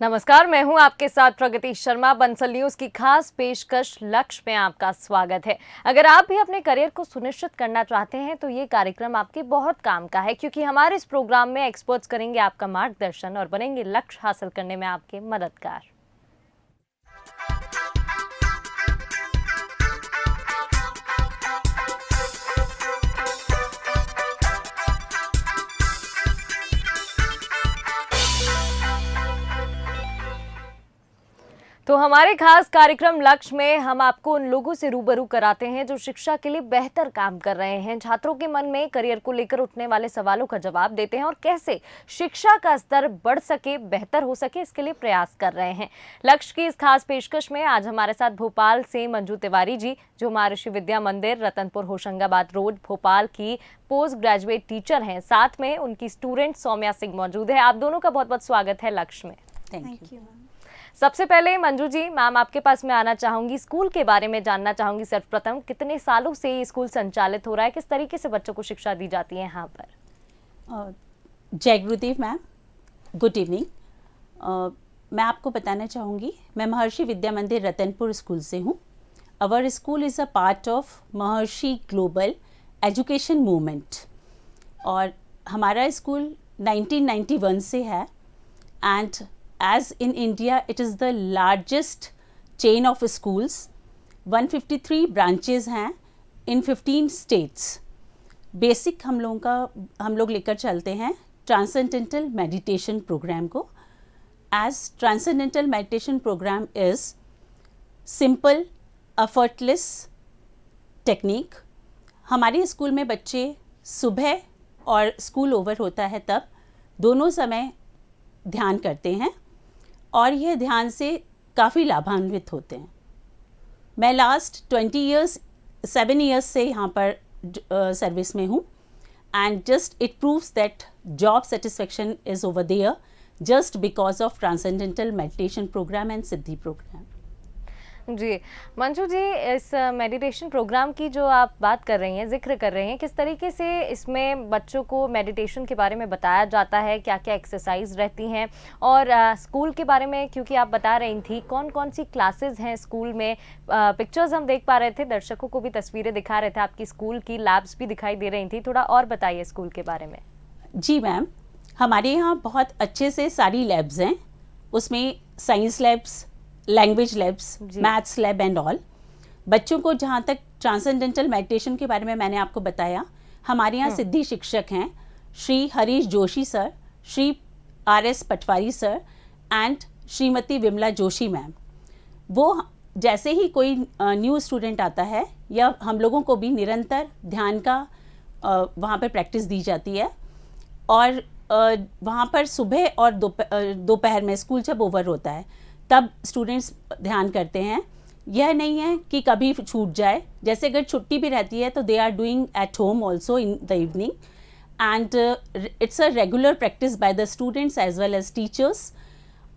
नमस्कार, मैं हूं आपके साथ प्रगति शर्मा। बंसल न्यूज की खास पेशकश लक्ष्य में आपका स्वागत है। अगर आप भी अपने करियर को सुनिश्चित करना चाहते हैं तो ये कार्यक्रम आपके बहुत काम का है, क्योंकि हमारे इस प्रोग्राम में एक्सपर्ट्स करेंगे आपका मार्गदर्शन और बनेंगे लक्ष्य हासिल करने में आपके मददगार। तो हमारे खास कार्यक्रम लक्ष्य में हम आपको उन लोगों से रूबरू कराते हैं जो शिक्षा के लिए बेहतर काम कर रहे हैं, छात्रों के मन में करियर को लेकर उठने वाले सवालों का जवाब देते हैं और कैसे शिक्षा का स्तर बढ़ सके, बेहतर हो सके, इसके लिए प्रयास कर रहे हैं। लक्ष्य की इस खास पेशकश में आज हमारे साथ भोपाल से मंजू तिवारी जी, जो महर्षि विद्या मंदिर, रतनपुर, होशंगाबाद रोड, भोपाल की पोस्ट ग्रेजुएट टीचर हैं। साथ में उनकी स्टूडेंट सौम्या सिंह मौजूद है। आप दोनों का बहुत बहुत स्वागत है लक्ष्य में। Thank you. सबसे पहले मंजू जी, मैम आपके पास मैं आना चाहूंगी, स्कूल के बारे में जानना चाहूंगी। सर्वप्रथम, कितने सालों से ये स्कूल संचालित हो रहा है, किस तरीके से बच्चों को शिक्षा दी जाती है यहाँ पर? जय गुरुदेव मैम, गुड इवनिंग। मैं आपको बताना चाहूँगी, मैं महर्षि विद्या मंदिर रतनपुर स्कूल से हूँ। अवर school is a part of Maharshi global education movement और हमारा स्कूल 1991 से है। And as in India, it is the largest chain of schools. 153 branches हैं in 15 states. बेसिक हम लोग लेकर चलते हैं ट्रांसेंडेंटल मेडिटेशन प्रोग्राम को। As transcendental meditation program is simple, effortless technique. हमारे स्कूल में बच्चे सुबह और स्कूल ओवर होता है तब दोनों समय ध्यान करते हैं और यह ध्यान से काफ़ी लाभान्वित होते हैं। मैं लास्ट 7 ईयर्स से यहाँ पर सर्विस में हूँ and just it proves that job satisfaction is over there just because of transcendental meditation programme and Siddhi programme. जी मंजू जी, इस मेडिटेशन प्रोग्राम की जो आप बात कर रही हैं, जिक्र कर रहे हैं, किस तरीके से इसमें बच्चों को मेडिटेशन के बारे में बताया जाता है, क्या क्या एक्सरसाइज रहती हैं, और स्कूल के बारे में क्योंकि आप बता रही थी कौन कौन सी क्लासेस हैं स्कूल में। पिक्चर्स हम देख पा रहे थे, दर्शकों को भी तस्वीरें दिखा रहे थे, आपकी स्कूल की लैब्स भी दिखाई दे रही थी। थोड़ा और बताइए स्कूल के बारे में। जी मैम, हमारे यहाँ बहुत अच्छे से सारी लैब्स हैं, उसमें science labs, language labs, maths lab and all. बच्चों को जहाँ तक ट्रांसेंडेंटल मेडिटेशन के बारे में मैंने आपको बताया, हमारे यहाँ सिद्धि शिक्षक हैं Shri Harish Joshi sir, Shri RS Patwari sir and Shrimati Vimla Joshi ma'am. वो जैसे ही कोई न्यू स्टूडेंट आता है या हम लोगों को भी निरंतर ध्यान का वहाँ पर प्रैक्टिस दी जाती है और वहाँ पर सुबह और दोपहर में स्कूल जब ओवर होता है तब स्टूडेंट्स ध्यान करते हैं। यह नहीं है कि कभी छूट जाए, जैसे अगर छुट्टी भी रहती है तो they are doing at home also in the evening and it's a regular practice by the students as well as teachers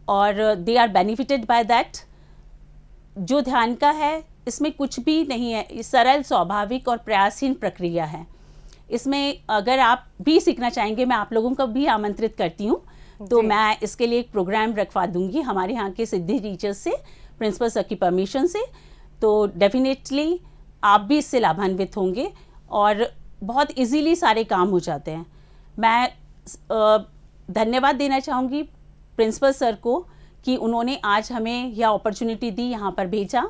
और they are benefited by that. जो ध्यान का है इसमें कुछ भी नहीं है, ये सरल, स्वाभाविक और प्रयासहीन प्रक्रिया है। इसमें अगर आप भी सीखना चाहेंगे, मैं आप लोगों को भी आमंत्रित करती हूँ, तो मैं इसके लिए एक प्रोग्राम रखवा दूंगी हमारे यहाँ के सिद्धि टीचर्स से, प्रिंसिपल सर की परमिशन से। तो डेफिनेटली आप भी इससे लाभान्वित होंगे और बहुत इजीली सारे काम हो जाते हैं। मैं धन्यवाद देना चाहूँगी प्रिंसिपल सर को कि उन्होंने आज हमें यह अपॉर्चुनिटी दी, यहाँ पर भेजा।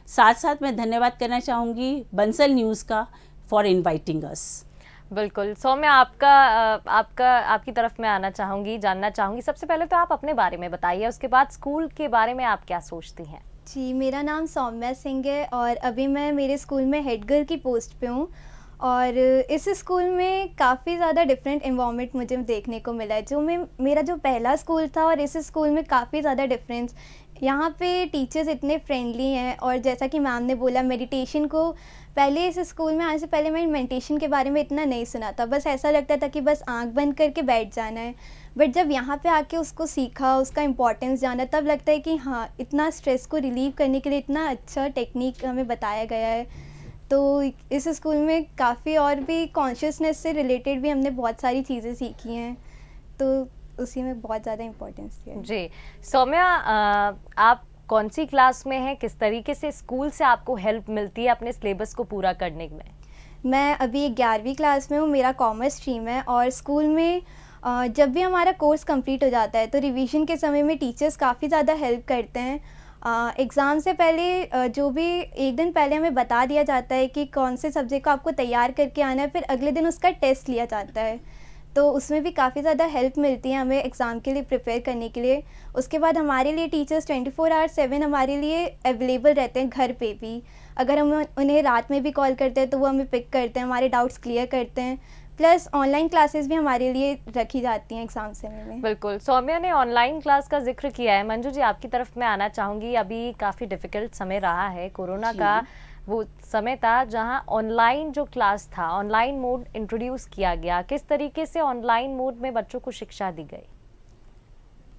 साथ साथ मैं धन्यवाद करना चाहूँगी बंसल न्यूज़ का फॉर इन्वाइटिंग अस। बिल्कुल। सौम्या, आपकी तरफ मैं आना चाहूँगी, जानना चाहूँगी। सबसे पहले तो आप अपने बारे में बताइए, उसके बाद स्कूल के बारे में आप क्या सोचती हैं? जी, मेरा नाम सौम्या सिंह है और अभी मैं मेरे स्कूल में हेड गर्ल की पोस्ट पे हूँ और इस स्कूल में काफ़ी ज़्यादा डिफरेंट एनवायरनमेंट मुझे देखने को मिला है। मेरा जो पहला स्कूल था और इस स्कूल में काफ़ी ज़्यादा डिफरेंस। यहाँ पे टीचर्स इतने फ्रेंडली हैं और जैसा कि मैम ने बोला, मेडिटेशन को पहले इस स्कूल में आने से पहले मैंने मेडिटेशन के बारे में इतना नहीं सुना था। बस ऐसा लगता था कि बस आंख बंद करके बैठ जाना है। बट जब यहाँ पे आके उसको सीखा, उसका इम्पोर्टेंस जाना, तब लगता है कि हाँ, इतना स्ट्रेस को रिलीव करने के लिए इतना अच्छा टेक्निक हमें बताया गया है। तो इस स्कूल में काफ़ी और भी कॉन्शियसनेस से रिलेटेड भी हमने बहुत सारी चीज़ें सीखी हैं। तो उसी में बहुत ज़्यादा इम्पोर्टेंस दिया है। जी सौम्या, आप कौन सी क्लास में हैं? किस तरीके से स्कूल से आपको हेल्प मिलती है अपने सिलेबस को पूरा करने में? मैं अभी 11वीं क्लास में हूँ, मेरा कॉमर्स स्ट्रीम है और स्कूल में जब भी हमारा कोर्स कंप्लीट हो जाता है तो रिवीजन के समय में टीचर्स काफ़ी ज़्यादा हेल्प करते हैं। एग्ज़ाम से पहले जो भी एक दिन पहले हमें बता दिया जाता है कि कौन से सब्जेक्ट को आपको तैयार करके आना है, फिर अगले दिन उसका टेस्ट लिया जाता है, तो उसमें भी काफ़ी ज़्यादा हेल्प मिलती है हमें एग्ज़ाम के लिए प्रिपेयर करने के लिए। उसके बाद हमारे लिए टीचर्स 24/7 हमारे लिए अवेलेबल रहते हैं घर पे भी। अगर हम उन्हें रात में भी कॉल करते हैं तो वो हमें पिक करते हैं, हमारे डाउट्स क्लियर करते हैं। प्लस ऑनलाइन क्लासेस भी हमारे लिए रखी जाती हैं एग्ज़ाम समय में। बिल्कुल, सौम्या ने ऑनलाइन क्लास का जिक्र किया है। मंजू जी, आपकी तरफ मैं आना चाहूँगी। अभी काफ़ी डिफ़िकल्ट समय रहा है, कोरोना का वो समय था जहां ऑनलाइन जो क्लास था, ऑनलाइन मोड इंट्रोड्यूस किया गया। किस तरीके से ऑनलाइन मोड में बच्चों को शिक्षा दी गई?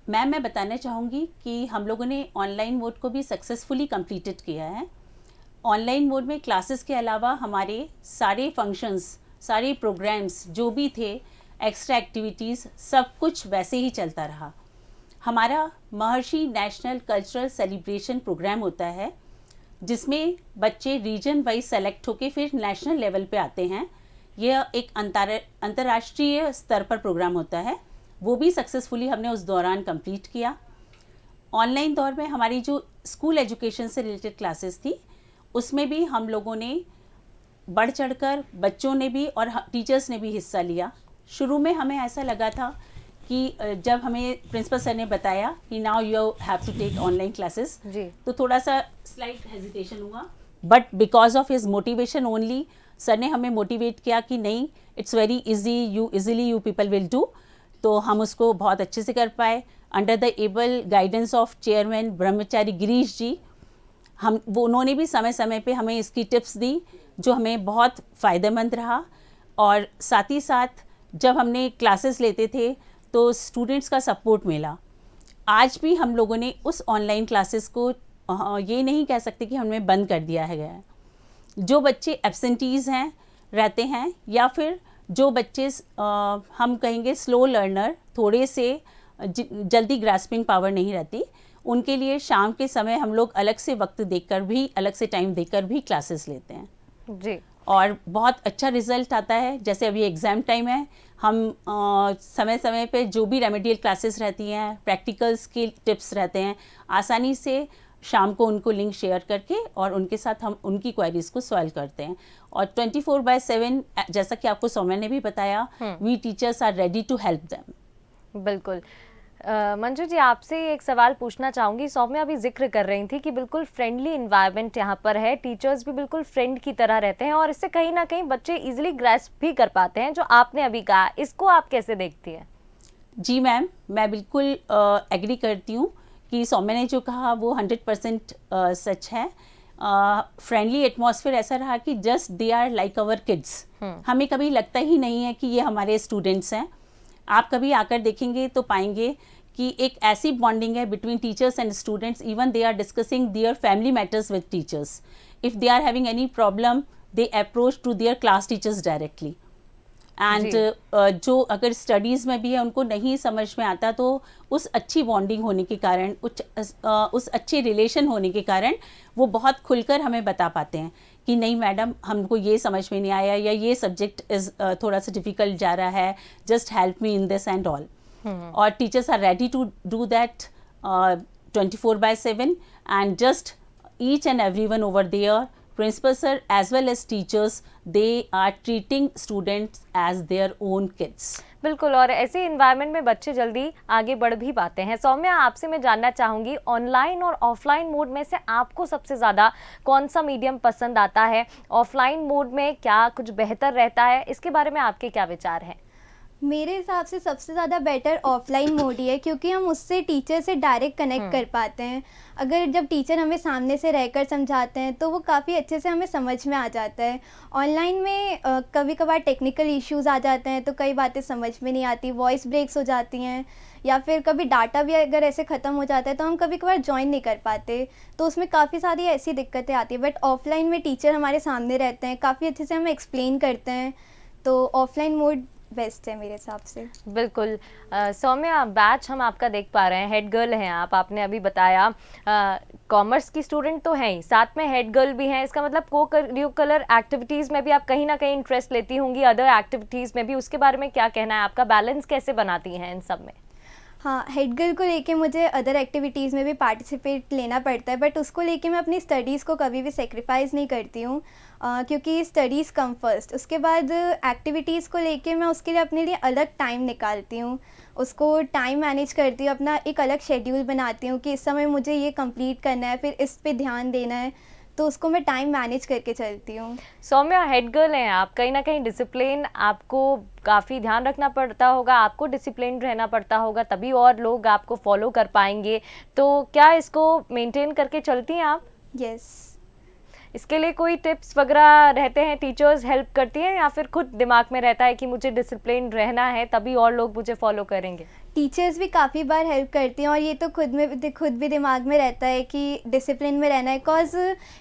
मैम, मैं बताना चाहूँगी कि हम लोगों ने ऑनलाइन मोड को भी सक्सेसफुली कंप्लीटेड किया है। ऑनलाइन मोड में क्लासेस के अलावा हमारे सारे फंक्शंस, सारे प्रोग्राम्स जो भी थे, एक्स्ट्रा एक्टिविटीज़, सब कुछ वैसे ही चलता रहा। हमारा महर्षि नेशनल कल्चरल सेलिब्रेशन प्रोग्राम होता है जिसमें बच्चे रीजन वाइज सेलेक्ट होके फिर नेशनल लेवल पे आते हैं। यह एक अंतर्राष्ट्रीय स्तर पर प्रोग्राम होता है, वो भी सक्सेसफुली हमने उस दौरान कंप्लीट किया। ऑनलाइन दौर में हमारी जो स्कूल एजुकेशन से रिलेटेड क्लासेस थी उसमें भी हम लोगों ने बढ़ चढ़कर, बच्चों ने भी और टीचर्स ने भी हिस्सा लिया। शुरू में हमें ऐसा लगा था कि जब हमें प्रिंसिपल सर ने बताया कि now you have to take online classes, तो थोड़ा सा स्लाइट हेजिटेशन हुआ, but because of his motivation only sir ने हमें मोटिवेट किया कि नहीं, it's very easy, you people will do. तो हम उसको बहुत अच्छे से कर पाए under the able guidance of chairman Brahmachari Girish जी। उन्होंने भी समय समय पे हमें इसकी टिप्स दी जो हमें बहुत फ़ायदेमंद रहा। और साथ ही साथ जब हमने क्लासेस लेते थे तो स्टूडेंट्स का सपोर्ट मिला। आज भी हम लोगों ने उस ऑनलाइन क्लासेस को ये नहीं कह सकते कि हमने बंद कर दिया है गया। जो बच्चे एब्सेंटीज़ हैं रहते हैं या फिर जो बच्चे हम कहेंगे स्लो लर्नर, थोड़े से जल्दी ग्रास्पिंग पावर नहीं रहती, उनके लिए शाम के समय हम लोग अलग से वक्त देकर भी, अलग से टाइम देकर भी क्लासेस लेते हैं जी। और बहुत अच्छा रिजल्ट आता है। जैसे अभी एग्ज़ाम टाइम है, हम समय समय पे जो भी रेमेडियल क्लासेस रहती हैं, प्रैक्टिकल्स की टिप्स रहते हैं, आसानी से शाम को उनको लिंक शेयर करके और उनके साथ हम उनकी क्वेरीज को सॉल्व करते हैं। और 24/7 जैसा कि आपको सौम्या ने भी बताया, we teachers are ready to help them. बिल्कुल। मंजू जी, आपसे एक सवाल पूछना चाहूँगी। सौम्या अभी जिक्र कर रही थी कि बिल्कुल फ्रेंडली इन्वायरमेंट यहाँ पर है, टीचर्स भी बिल्कुल फ्रेंड की तरह रहते हैं और इससे कहीं ना कहीं बच्चे इजीली ग्रैस्प भी कर पाते हैं, जो आपने अभी कहा। इसको आप कैसे देखती हैं? जी मैम, मैं बिल्कुल एग्री करती हूँ कि सौम्या ने जो कहा वो 100% सच है। फ्रेंडली एटमॉस्फेयर ऐसा रहा कि just they are like our kids. हमें कभी लगता ही नहीं है कि ये हमारे स्टूडेंट्स हैं। आप कभी आकर देखेंगे तो पाएंगे कि एक ऐसी बॉन्डिंग है between teachers and students. Even they are discussing their family matters with teachers. If they are having any problem, they approach to their class teachers directly. And जो अगर स्टडीज़ में भी है, उनको नहीं समझ में आता, तो उस अच्छी बॉन्डिंग होने के कारण, उस अच्छे रिलेशन होने के कारण वो बहुत खुलकर हमें बता पाते हैं कि नहीं मैडम, हमको ये समझ में नहीं आया या ये सब्जेक्ट इज़ थोड़ा सा डिफ़िकल्ट जा रहा है, just help me in this and all. और teachers are ready to do that 24/7 and just each and everyone over there, principal sir as well as teachers, they are treating students as their own kids. बिल्कुल, और ऐसे environment में बच्चे जल्दी आगे बढ़ भी पाते हैं। सौम्या, आपसे मैं जानना चाहूँगी, ऑनलाइन और ऑफलाइन मोड में से आपको सबसे ज़्यादा कौन सा मीडियम पसंद आता है? ऑफलाइन मोड में क्या कुछ बेहतर रहता है? इसके बारे में आपके क्या विचार हैं? मेरे हिसाब से सबसे ज़्यादा बेटर ऑफलाइन मोड ही है, क्योंकि हम उससे टीचर से डायरेक्ट कनेक्ट कर पाते हैं। अगर जब टीचर हमें सामने से रहकर समझाते हैं तो वो काफ़ी अच्छे से हमें समझ में आ जाता है। ऑनलाइन में कभी कभार टेक्निकल इश्यूज़ आ जाते हैं तो कई बातें समझ में नहीं आती, वॉइस ब्रेक्स हो जाती हैं, या फिर कभी डाटा भी अगर ऐसे ख़त्म हो जाता है तो हम कभी कभार ज्वाइन नहीं कर पाते, तो उसमें काफ़ी सारी ऐसी दिक्कतें आती हैं। बट ऑफलाइन में टीचर हमारे सामने रहते हैं, काफ़ी अच्छे से हमें एक्सप्लेन करते हैं, तो ऑफलाइन मोड बेस्ट है मेरे हिसाब से। बिल्कुल। सौम्या, बैच हम आपका देख पा रहे हैं, हेड गर्ल हैं आप, आपने अभी बताया कॉमर्स की स्टूडेंट तो हैं ही, साथ में हेड गर्ल भी हैं, इसका मतलब को करिकुलर एक्टिविटीज़ में भी आप कहीं ना कहीं इंटरेस्ट लेती होंगी, अदर एक्टिविटीज़ में भी, उसके बारे में क्या कहना है आपका, बैलेंस कैसे बनाती हैं इन सब में? हाँ, हेड गर्ल को लेके मुझे अदर एक्टिविटीज़ में भी पार्टिसिपेट लेना पड़ता है, बट उसको लेके मैं अपनी स्टडीज़ को कभी भी सेक्रीफाइस नहीं करती हूँ, क्योंकि स्टडीज़ कम फर्स्ट। उसके बाद एक्टिविटीज़ को लेके मैं उसके लिए अपने लिए अलग टाइम निकालती हूँ, उसको टाइम मैनेज करती हूँ, अपना एक अलग शेड्यूल बनाती हूँ कि इस समय मुझे ये कंप्लीट करना है, फिर इस पे ध्यान देना है, तो उसको मैं टाइम मैनेज करके चलती हूँ। सौम्या, हेड गर्ल हैं आप, कहीं ना कहीं डिसिप्लिन आपको काफ़ी ध्यान रखना पड़ता होगा, आपको डिसिप्लिन रहना पड़ता होगा, तभी और लोग आपको फॉलो कर पाएंगे, तो क्या इसको मेंटेन करके चलती हैं आप? यस। इसके लिए कोई टिप्स वगैरह रहते हैं, टीचर्स हेल्प करती हैं, या फिर खुद दिमाग में रहता है कि मुझे डिसिप्लिन रहना है तभी और लोग मुझे फॉलो करेंगे? टीचर्स भी काफ़ी बार हेल्प करती हैं, और ये तो खुद भी दिमाग में रहता है कि डिसिप्लिन में रहना है, बिकॉज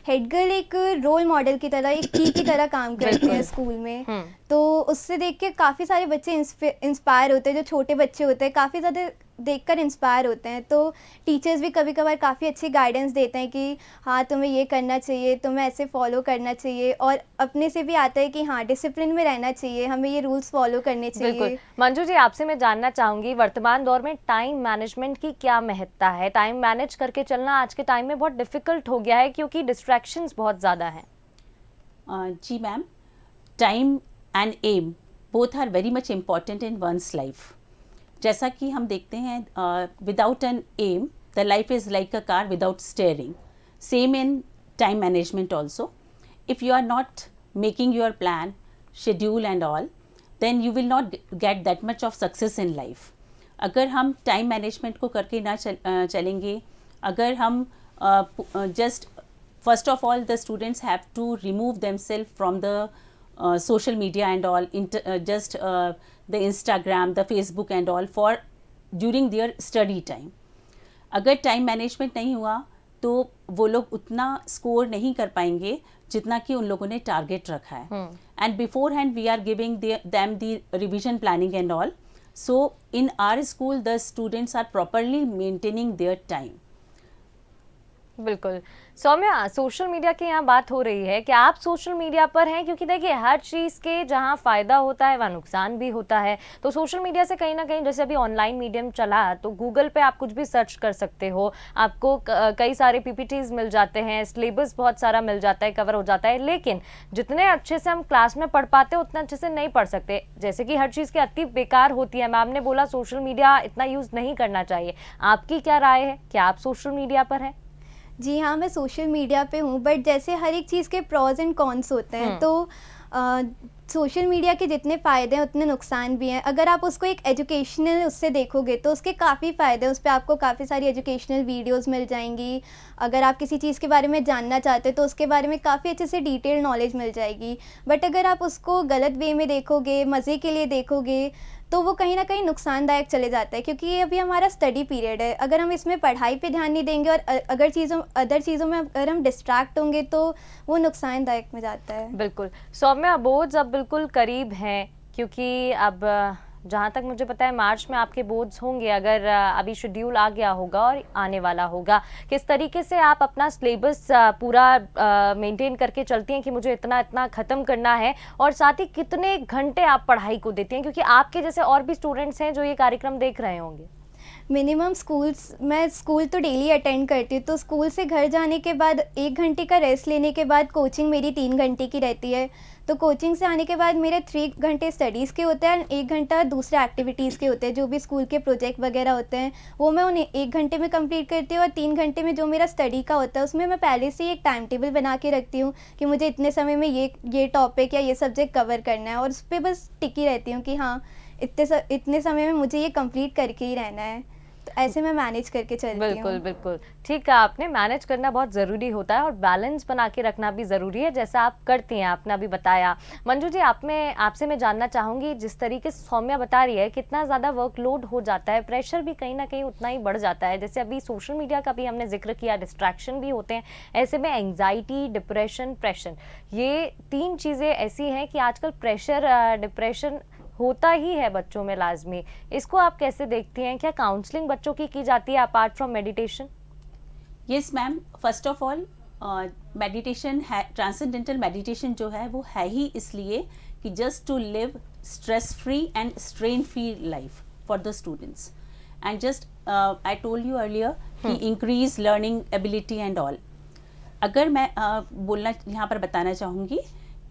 हेड गर्ल एक रोल मॉडल की तरह, एक की तरह काम करती है स्कूल में। तो उससे देख के काफ़ी सारे बच्चे इंस्पायर होते हैं, जो छोटे बच्चे होते हैं काफ़ी ज़्यादा देखकर इंस्पायर होते हैं। तो टीचर्स भी कभी कभार काफ़ी अच्छी गाइडेंस देते हैं कि हाँ तुम्हें ये करना चाहिए, तुम्हें ऐसे फॉलो करना चाहिए, और अपने से भी आता है कि हाँ डिसिप्लिन में रहना चाहिए, हमें ये रूल्स फॉलो करने चाहिए। बिल्कुल। मंजू जी, आपसे मैं जानना चाहूँगी, वर्तमान दौर में टाइम मैनेजमेंट की क्या महत्ता है? टाइम मैनेज करके चलना आज के टाइम में बहुत डिफ़िकल्ट हो गया है, क्योंकि डिस्ट्रैक्शंस बहुत ज़्यादा हैं। जी ma'am, time and aim both are very much important in one's life. जैसा कि हम देखते हैं, without an aim the life is like a car without steering. Same in time management also. If you are not making your plan, schedule and all, then you will not get that much of success in life. अगर हम time management को करके ना चलेंगे, अगर हम just first of all the students have to remove themselves from the social media and all, just the Instagram, the Facebook and all for during their study time. अगर time management नहीं हुआ तो वो लोग उतना स्कोर नहीं कर पाएंगे जितना कि उन लोगों ने टारगेट रखा है। And beforehand we are giving them the revision planning and all. So in our school the students are properly maintaining their time. बिल्कुल। सौम्या, सोशल मीडिया की यहाँ बात हो रही है कि आप सोशल मीडिया पर हैं, क्योंकि देखिए हर चीज़ के जहाँ फ़ायदा होता है वहाँ नुकसान भी होता है, तो सोशल मीडिया से कहीं ना कहीं, जैसे अभी ऑनलाइन मीडियम चला तो गूगल पे आप कुछ भी सर्च कर सकते हो, आपको कई सारे पीपीटीज मिल जाते हैं, सिलेबस बहुत सारा मिल जाता है, कवर हो जाता है, लेकिन जितने अच्छे से हम क्लास में पढ़ पाते उतने अच्छे से नहीं पढ़ सकते। जैसे कि हर चीज़ की अति बेकार होती है, मैम ने बोला सोशल मीडिया इतना यूज़ नहीं करना चाहिए, आपकी क्या राय है? क्या आप सोशल मीडिया पर हैं? जी हाँ, मैं सोशल मीडिया पे हूँ, बट जैसे हर एक चीज़ के प्रॉज एंड कॉन्स होते हैं, तो सोशल मीडिया के जितने फ़ायदे हैं उतने नुकसान भी हैं। अगर आप उसको एक एजुकेशनल उससे देखोगे तो उसके काफ़ी फ़ायदे हैं, उस पे आपको काफ़ी सारी एजुकेशनल वीडियोस मिल जाएंगी। अगर आप किसी चीज़ के बारे में जानना चाहते हो तो उसके बारे में काफ़ी अच्छे से डिटेल नॉलेज मिल जाएगी। बट अगर आप उसको गलत वे में देखोगे, मज़े के लिए देखोगे, तो वो कहीं ना कहीं नुकसानदायक चले जाता है, क्योंकि ये अभी हमारा स्टडी पीरियड है। अगर हम इसमें पढ़ाई पे ध्यान नहीं देंगे और अदर चीज़ों में अगर हम डिस्ट्रैक्ट होंगे तो वो नुकसानदायक में जाता है। बिल्कुल। सौम्या, बोर्ड्स अब बिल्कुल करीब हैं, क्योंकि अब जहाँ तक मुझे पता है मार्च में आपके बोर्ड्स होंगे, अगर अभी शेड्यूल आ गया होगा और आने वाला होगा। किस तरीके से आप अपना सिलेबस पूरा मेंटेन करके चलती हैं कि मुझे इतना इतना ख़त्म करना है, और साथ ही कितने घंटे आप पढ़ाई को देती हैं, क्योंकि आपके जैसे और भी स्टूडेंट्स हैं जो ये कार्यक्रम देख रहे होंगे? मिनिमम मैं स्कूल तो डेली अटेंड करती हूँ, तो स्कूल से घर जाने के बाद 1 घंटे का रेस्ट लेने के बाद कोचिंग मेरी 3 घंटे की रहती है। तो कोचिंग से आने के बाद मेरे 3 घंटे स्टडीज़ के होते हैं, 1 घंटा दूसरे एक्टिविटीज़ के होते हैं, जो भी स्कूल के प्रोजेक्ट वगैरह होते हैं वो मैं उन्हें 1 घंटे में कंप्लीट करती हूँ, और 3 घंटे में जो मेरा स्टडी का होता है उसमें मैं पहले से ही एक टाइम टेबल बना के रखती हूँ कि मुझे इतने समय में ये टॉपिक या ये सब्जेक्ट कवर करना है, और उस पर बस टिकी रहती हूँ कि हाँ इतने समय में मुझे ये कंप्लीट करके ही रहना है। तो ऐसे मैं मैनेज करके चलती हूँ। बिल्कुल बिल्कुल ठीक है, आपने मैनेज करना बहुत ज़रूरी होता है और बैलेंस बना के रखना भी ज़रूरी है, जैसा आप करती हैं, आपने अभी बताया। मंजू जी, आपसे मैं जानना चाहूँगी, जिस तरीके से सौम्या बता रही है कितना ज़्यादा वर्कलोड हो जाता है, प्रेशर भी कहीं ना कहीं उतना ही बढ़ जाता है। जैसे अभी सोशल मीडिया का भी हमने जिक्र किया, डिस्ट्रैक्शन भी होते हैं, ऐसे में एंग्जाइटी, डिप्रेशन, प्रेशर, ये 3 चीज़ें ऐसी हैं कि आजकल प्रेशर, डिप्रेशन होता ही है बच्चों में लाजमी, इसको आप कैसे देखती हैं? क्या काउंसलिंग बच्चों की जाती है apart from meditation? Yes ma'am, first of all meditation है, ट्रांसेंडेंटल मेडिटेशन जो है वो है ही इसलिए कि just to live stress free and strain free life for the students, and just I told you earlier कि increase learning ability and all. अगर मैं बोलना यहाँ पर बताना चाहूँगी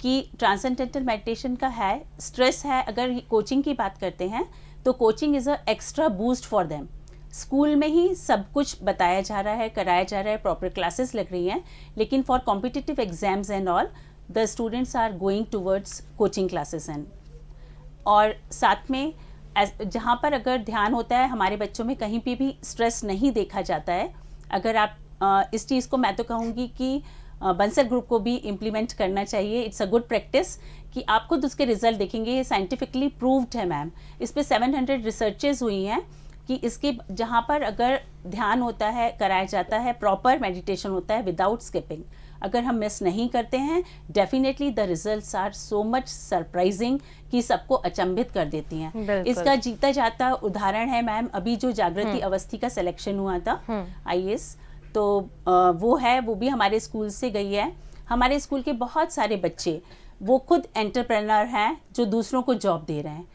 कि ट्रांसेंडेंटल मेडिटेशन का है, स्ट्रेस है, अगर कोचिंग की बात करते हैं तो coaching is a extra boost for them. School में ही सब कुछ बताया जा रहा है, कराया जा रहा है, प्रॉपर क्लासेस लग रही हैं, लेकिन for competitive exams and all the students are going towards coaching classes. And और साथ में जहाँ पर अगर ध्यान होता है हमारे बच्चों में, कहीं पे भी स्ट्रेस नहीं देखा जाता है. अगर आप इस चीज़ को मैं तो कहूँगी कि बंसल ग्रुप को भी इम्प्लीमेंट करना चाहिए. इट्स अ गुड प्रैक्टिस कि आप खुद उसके रिजल्ट देखेंगे. ये साइंटिफिकली प्रूव्ड है मैम. इस पर 700 रिसर्चेज हुई हैं कि इसके जहाँ पर अगर ध्यान होता है, कराया जाता है, प्रॉपर मेडिटेशन होता है विदाउट स्किपिंग, अगर हम मिस नहीं करते हैं, definitely the results are so much surprising कि सबको अचंभित कर देती हैं. इसका जीता जाता उदाहरण है मैम, अभी जो जागृति अवस्थी का सिलेक्शन हुआ था IAS, तो वो है, वो भी हमारे स्कूल से गई है. हमारे स्कूल के बहुत सारे बच्चे वो खुद एंटरप्रेन्योर हैं जो दूसरों को जॉब दे रहे हैं.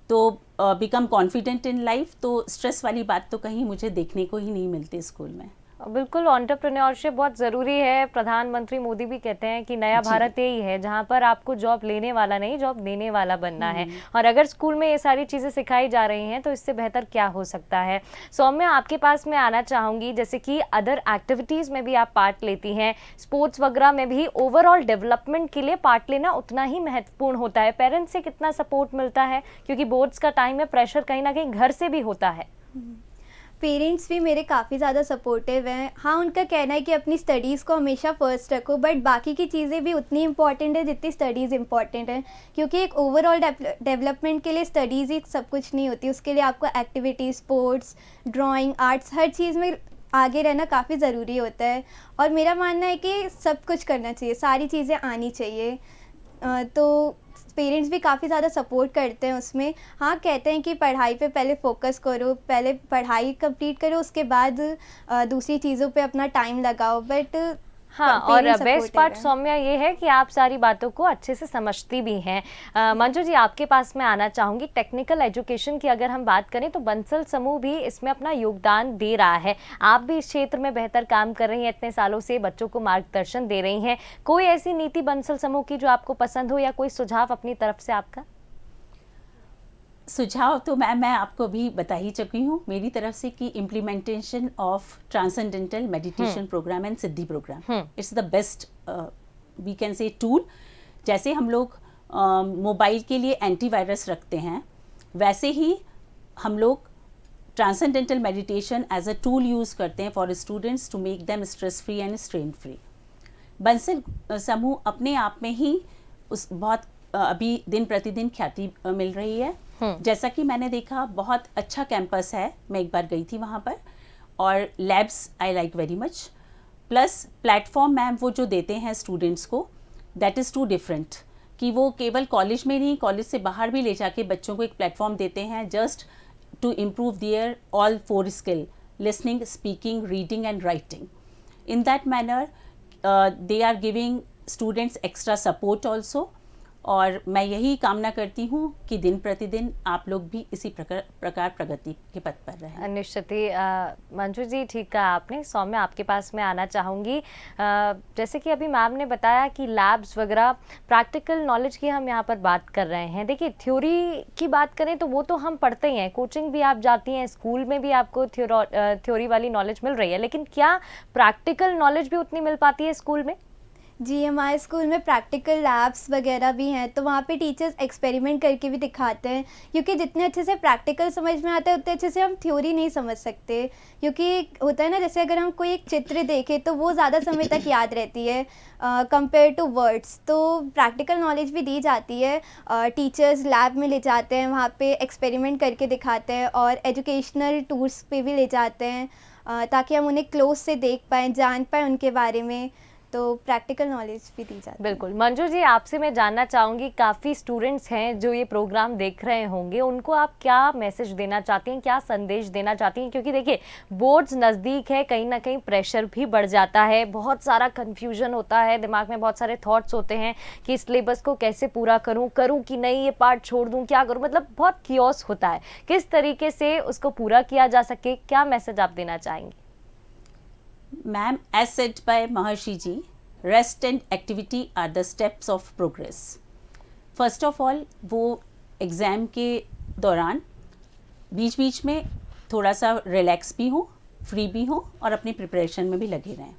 तो बिकम कॉन्फिडेंट इन लाइफ. तो स्ट्रेस वाली बात तो कहीं मुझे देखने को ही नहीं मिलती स्कूल में. बिल्कुल, एंटरप्रेन्योरशिप बहुत ज़रूरी है. प्रधानमंत्री मोदी भी कहते हैं कि नया भारत यही है जहां पर आपको जॉब लेने वाला नहीं, जॉब देने वाला बनना है. और अगर स्कूल में ये सारी चीज़ें सिखाई जा रही हैं तो इससे बेहतर क्या हो सकता है. सौम्या, आपके पास मैं आना चाहूँगी, जैसे कि अदर एक्टिविटीज़ में भी आप पार्ट लेती हैं, स्पोर्ट्स वगैरह में भी. ओवरऑल डेवलपमेंट के लिए पार्ट लेना उतना ही महत्वपूर्ण होता है. पेरेंट्स से कितना सपोर्ट मिलता है, क्योंकि बोर्ड्स का टाइम है, प्रेशर कहीं ना कहीं घर से भी होता है? पेरेंट्स भी मेरे काफ़ी ज़्यादा सपोर्टिव हैं. हाँ, उनका कहना है कि अपनी स्टडीज़ को हमेशा फ़र्स्ट रखो, बट बाकी की चीज़ें भी उतनी इम्पॉर्टेंट है जितनी स्टडीज़ इम्पॉर्टेंट है. क्योंकि एक ओवरऑल डेवलपमेंट के लिए स्टडीज़ ही सब कुछ नहीं होती. उसके लिए आपको एक्टिविटी, स्पोर्ट्स, ड्राइंग, आर्ट्स, हर चीज़ में आगे रहना काफ़ी ज़रूरी होता है. और मेरा मानना है कि सब कुछ करना चाहिए, सारी चीज़ें आनी चाहिए. तो पेरेंट्स भी काफ़ी ज़्यादा सपोर्ट करते हैं उसमें. हाँ, कहते हैं कि पढ़ाई पे पहले फोकस करो, पहले पढ़ाई कंप्लीट करो, उसके बाद दूसरी चीज़ों पे अपना टाइम लगाओ. बट हाँ, और बेस्ट पार्ट सौम्या ये है कि आप सारी बातों को अच्छे से समझती भी हैं. मंजू जी, आपके पास मैं आना चाहूँगी. टेक्निकल एजुकेशन की अगर हम बात करें तो बंसल समूह भी इसमें अपना योगदान दे रहा है. आप भी इस क्षेत्र में बेहतर काम कर रही हैं, इतने सालों से बच्चों को मार्गदर्शन दे रही हैं. कोई ऐसी नीति बंसल समूह की जो आपको पसंद हो, या कोई सुझाव अपनी तरफ से आपका? सुझाव तो मैं आपको भी बता ही चुकी हूँ मेरी तरफ से कि implementation of transcendental meditation programme and Siddhi program, it's the best we can say tool. जैसे हम लोग मोबाइल के लिए एंटीवायरस रखते हैं, वैसे ही हम लोग transcendental meditation as a tool use करते हैं for students to make them stress free and strain free. Bansal समूह अपने आप में ही उस बहुत अभी दिन प्रतिदिन ख्याति मिल रही है. जैसा कि मैंने देखा, बहुत अच्छा कैंपस है. मैं एक बार गई थी वहाँ पर, और labs I like very much. Plus platform ma'am वो जो देते हैं स्टूडेंट्स को, दैट इज़ टू डिफरेंट. कि वो केवल कॉलेज में नहीं, कॉलेज से बाहर भी ले जाके बच्चों को एक प्लेटफॉर्म देते हैं just to improve their all 4 skill: listening, speaking, reading and writing. In that manner they are giving students extra support also. और मैं यही कामना करती हूँ कि दिन प्रतिदिन आप लोग भी इसी प्रकार प्रगति के पथ पर रहें. निश्चित ही. मंजू जी, ठीक कहा आपने. सौम्या, आपके पास मैं आना चाहूँगी. जैसे कि अभी मैम ने बताया कि लैब्स वगैरह, प्रैक्टिकल नॉलेज की हम यहाँ पर बात कर रहे हैं. देखिए, थ्योरी की बात करें तो वो तो हम पढ़ते ही हैं, कोचिंग भी आप जाती हैं, स्कूल में भी आपको थ्योरी वाली नॉलेज मिल रही है, लेकिन क्या प्रैक्टिकल नॉलेज भी उतनी मिल पाती है स्कूल में? जी, हमारे स्कूल में प्रैक्टिकल लैब्स वगैरह भी हैं, तो वहाँ पे टीचर्स एक्सपेरिमेंट करके भी दिखाते हैं. क्योंकि जितने अच्छे से प्रैक्टिकल समझ में आता है उतने अच्छे से हम थ्योरी नहीं समझ सकते. क्योंकि होता है ना, जैसे अगर हम कोई एक चित्र देखें तो वो ज़्यादा समय तक याद रहती है कंपेयर टू वर्ड्स. तो प्रैक्टिकल नॉलेज भी दी जाती है. टीचर्स लैब में ले जाते हैं, वहाँ पे एक्सपेरिमेंट करके दिखाते हैं, और एजुकेशनल टूर्स पे भी ले जाते हैं ताकि हम उन्हें क्लोज से देख पाएँ, जान पाएँ उनके बारे में. तो प्रैक्टिकल नॉलेज भी दी जाती है। बिल्कुल। मंजू जी, आपसे मैं जानना चाहूँगी, काफ़ी स्टूडेंट्स हैं जो ये प्रोग्राम देख रहे होंगे, उनको आप क्या मैसेज देना चाहती हैं, क्या संदेश देना चाहती हैं? क्योंकि देखिए बोर्ड्स नज़दीक है, कहीं ना कहीं प्रेशर भी बढ़ जाता है, बहुत सारा कन्फ्यूजन होता है, दिमाग में बहुत सारे थॉट्स होते हैं कि इस सिलेबस को कैसे पूरा करूँ कि नहीं, ये पार्ट छोड़ दूँ, क्या करूँ, मतलब बहुत कियोस होता है। किस तरीके से उसको पूरा किया जा सके, क्या मैसेज आप देना चाहेंगे? Ma'am, as said by Maharshi ji, rest and activity are the steps of progress. First of all, वो एग्ज़ाम के दौरान बीच बीच में थोड़ा सा रिलैक्स भी हो, फ्री भी हो और अपनी प्रिपरेशन में भी लगे रहें.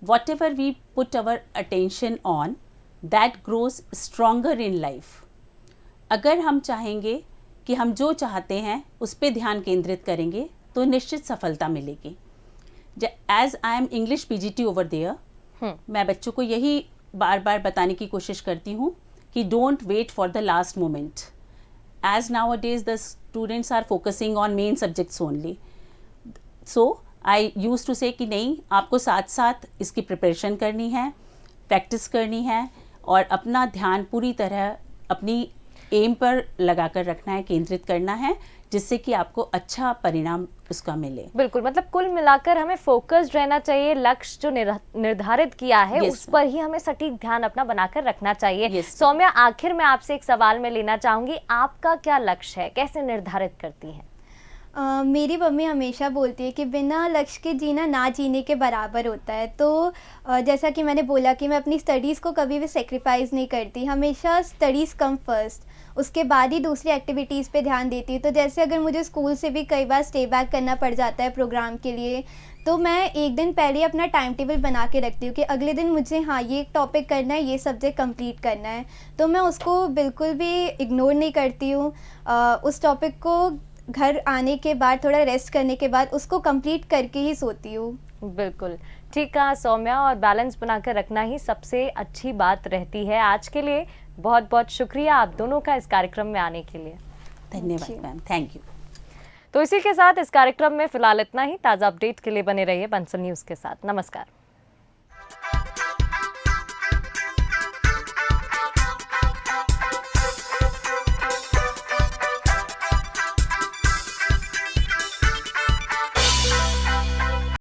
Whatever we put our attention on, that grows stronger in life. अगर हम चाहेंगे कि हम जो चाहते हैं उस पर ध्यान केंद्रित करेंगे तो निश्चित सफलता मिलेगी. As I am English PGT over there, मैं बच्चों को यही बार बार बताने की कोशिश करती हूँ कि don't wait for the last moment. As nowadays the students are focusing on main subjects only, so I use to say कि नहीं, आपको साथ साथ इसकी प्रिपरेशन करनी है, प्रैक्टिस करनी है और अपना ध्यान पूरी तरह अपनी एम पर लगाकर रखना है, केंद्रित करना है, जिससे कि आपको अच्छा परिणाम उसका मिले. बिल्कुल, मतलब कुल मिलाकर हमें फोकस्ड रहना चाहिए, लक्ष्य जो निर्धारित किया है उस पर ही हमें सटीक ध्यान अपना बनाकर रखना चाहिए. सौम्या, आखिर में आपसे एक सवाल मैं लेना चाहूंगी, आपका क्या लक्ष्य है, कैसे निर्धारित करती हैं? मेरी मम्मी हमेशा बोलती है कि बिना लक्ष्य के जीना ना जीने के बराबर होता है. तो जैसा कि मैंने बोला कि मैं अपनी स्टडीज़ को कभी भी सेक्रीफाइस नहीं करती, हमेशा स्टडीज़ कम फर्स्ट, उसके बाद ही दूसरी एक्टिविटीज़ पे ध्यान देती हूँ. तो जैसे अगर मुझे स्कूल से भी कई बार स्टे बैक करना पड़ जाता है प्रोग्राम के लिए, तो मैं एक दिन पहले अपना टाइम टेबल बना के रखती हूँ कि अगले दिन मुझे ये टॉपिक करना है, ये सब्जेक्ट कंप्लीट करना है. तो मैं उसको बिल्कुल भी इग्नोर नहीं करती हूँ. उस टॉपिक को घर आने के बाद, थोड़ा रेस्ट करने के बाद उसको कंप्लीट करके ही सोती हूँ. बिल्कुल ठीक कहा सौम्या, और बैलेंस बनाकर रखना ही सबसे अच्छी बात रहती है. आज के लिए बहुत बहुत शुक्रिया आप दोनों का इस कार्यक्रम में आने के लिए. धन्यवाद मैम, थैंक यू. तो इसी के साथ इस कार्यक्रम में फिलहाल इतना ही. ताज़ा अपडेट के लिए बने रहिए बंसल न्यूज़ के साथ. नमस्कार.